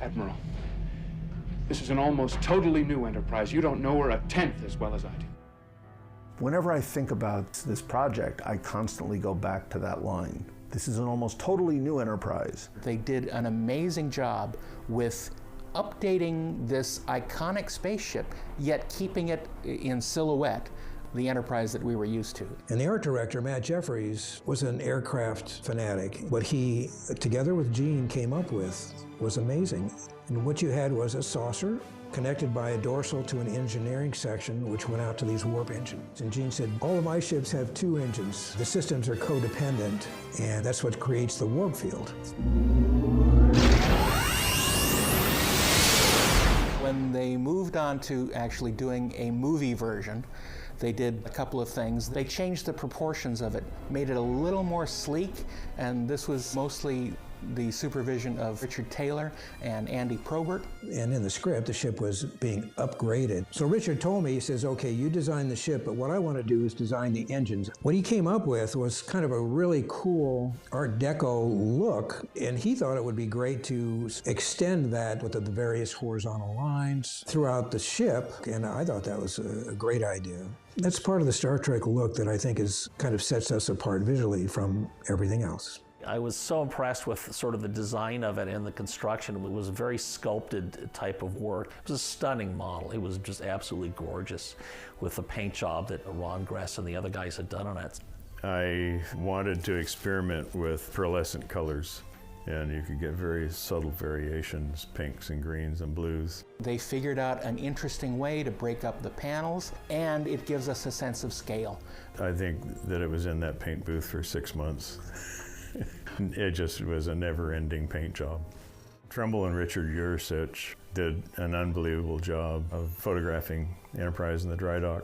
Admiral, this is an almost totally new enterprise. You don't know her a tenth as well as I do. Whenever I think about this project, I constantly go back to that line. This is an almost totally new enterprise. They did an amazing job with updating this iconic spaceship, yet keeping it in silhouette, the Enterprise that we were used to. And the art director, Matt Jeffries, was an aircraft fanatic. What he, together with Gene, came up with was amazing. And what you had was a saucer connected by a dorsal to an engineering section which went out to these warp engines. And Gene said, all of my ships have 2 engines. The systems are codependent, and that's what creates the warp field. When they moved on to actually doing a movie version, they did a couple of things. They changed the proportions of it, made it a little more sleek, and this was mostly the supervision of Richard Taylor and Andy Probert. And in the script, the ship was being upgraded. So Richard told me, he says, okay, you design the ship, but what I want to do is design the engines. What he came up with was kind of a really cool Art Deco look, and he thought it would be great to extend that with the various horizontal lines throughout the ship, and I thought that was a great idea. That's part of the Star Trek look that I think is kind of sets us apart visually from everything else. I was so impressed with sort of the design of it and the construction. It was a very sculpted type of work. It was a stunning model. It was just absolutely gorgeous with the paint job that Ron Gress and the other guys had done on it. I wanted to experiment with pearlescent colors, and you could get very subtle variations, pinks and greens and blues. They figured out an interesting way to break up the panels, and it gives us a sense of scale. I think that it was in that paint booth for 6 months. It just was a never-ending paint job. Trumbull and Richard Yursich did an unbelievable job of photographing the Enterprise in the dry dock.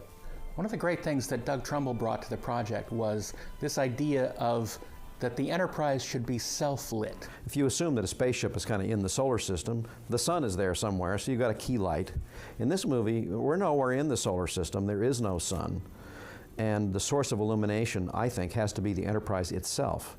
One of the great things that Doug Trumbull brought to the project was this idea of that the Enterprise should be self-lit. If you assume that a spaceship is kind of in the solar system, the sun is there somewhere, so you've got a key light. In this movie, we're nowhere in the solar system. There is no sun. And the source of illumination, I think, has to be the Enterprise itself.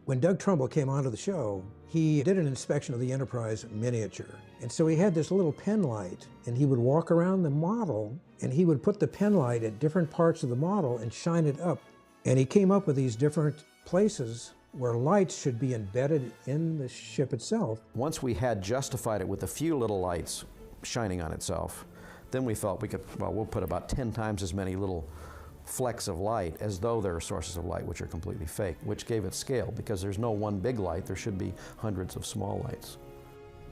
When Doug Trumbull came onto the show, he did an inspection of the Enterprise miniature. And so he had this little pen light, and he would walk around the model, and he would put the pen light at different parts of the model and shine it up. And he came up with these different places where lights should be embedded in the ship itself. Once we had justified it with a few little lights shining on itself, then we felt we could, well, we'll put about 10 times as many little flecks of light as though there are sources of light which are completely fake, which gave it scale, because there's no one big light, there should be hundreds of small lights.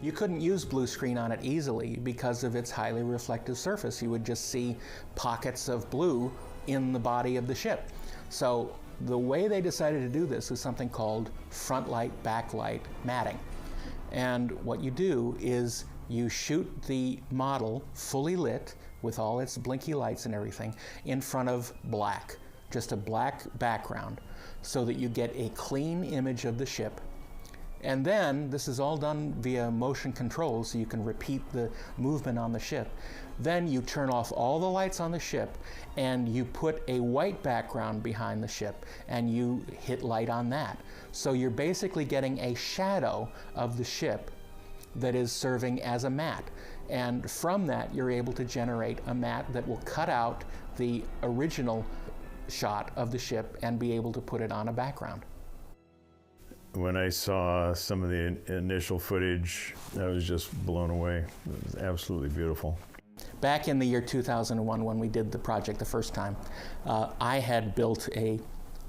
You couldn't use blue screen on it easily because of its highly reflective surface. You would just see pockets of blue in the body of the ship. So the way they decided to do this is something called front light, back light matting. And what you do is you shoot the model fully lit with all its blinky lights and everything in front of black, just a black background, so that you get a clean image of the ship. And then this is all done via motion control, so you can repeat the movement on the ship. Then you turn off all the lights on the ship and you put a white background behind the ship and you hit light on that. So you're basically getting a shadow of the ship that is serving as a matte. And from that, you're able to generate a matte that will cut out the original shot of the ship and be able to put it on a background. When I saw some of the initial footage, I was just blown away. It was absolutely beautiful. Back in the year 2001, when we did the project the first time, I had built a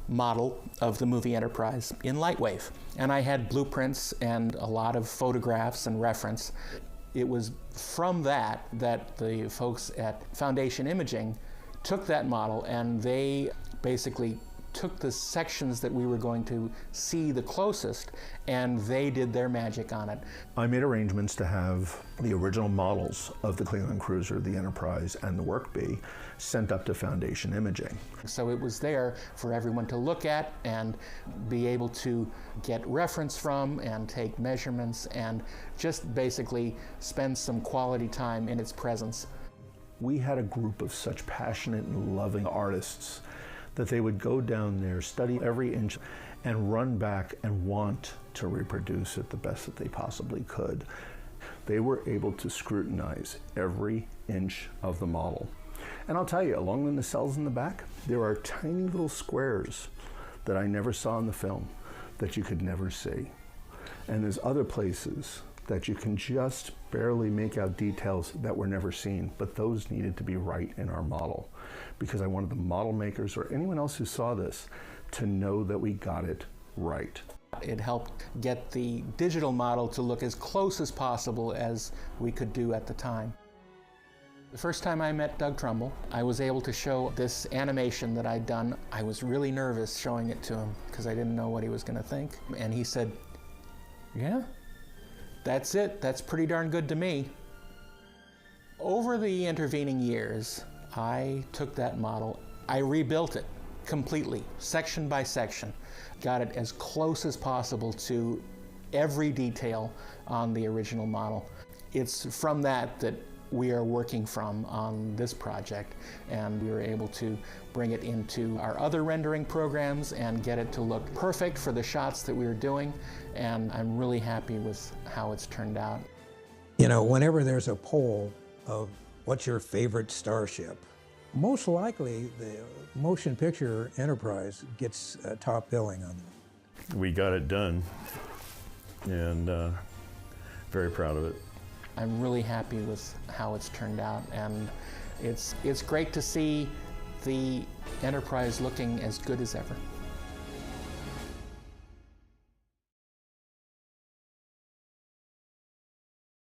model of the movie Enterprise in Lightwave. And I had blueprints and a lot of photographs and reference. It was from that the folks at Foundation Imaging took that model and they basically took the sections that we were going to see the closest and they did their magic on it. I made arrangements to have the original models of the Klingon cruiser, the Enterprise, and the Work Bee sent up to Foundation Imaging. So it was there for everyone to look at and be able to get reference from and take measurements and just basically spend some quality time in its presence. We had a group of such passionate and loving artists that they would go down there, study every inch, and run back and want to reproduce it the best that they possibly could. They were able to scrutinize every inch of the model. And I'll tell you, along the nacelles in the back, there are tiny little squares that I never saw in the film that you could never see. And there's other places that you can just barely make out details that were never seen, but those needed to be right in our model, because I wanted the model makers or anyone else who saw this to know that we got it right. It helped get the digital model to look as close as possible as we could do at the time. The first time I met Doug Trumbull, I was able to show this animation that I'd done. I was really nervous showing it to him because I didn't know what he was going to think. And he said, "Yeah, that's it. That's pretty darn good to me." Over the intervening years, I took that model, I rebuilt it completely, section by section, got it as close as possible to every detail on the original model. It's from that that we are working from on this project, and we were able to bring it into our other rendering programs and get it to look perfect for the shots that we were doing, and I'm really happy with how it's turned out. You know, whenever there's a poll of what's your favorite starship, most likely the motion picture enterprise gets top billing on that. We got it done, and very proud of it. I'm really happy with how it's turned out, and it's great to see the Enterprise looking as good as ever.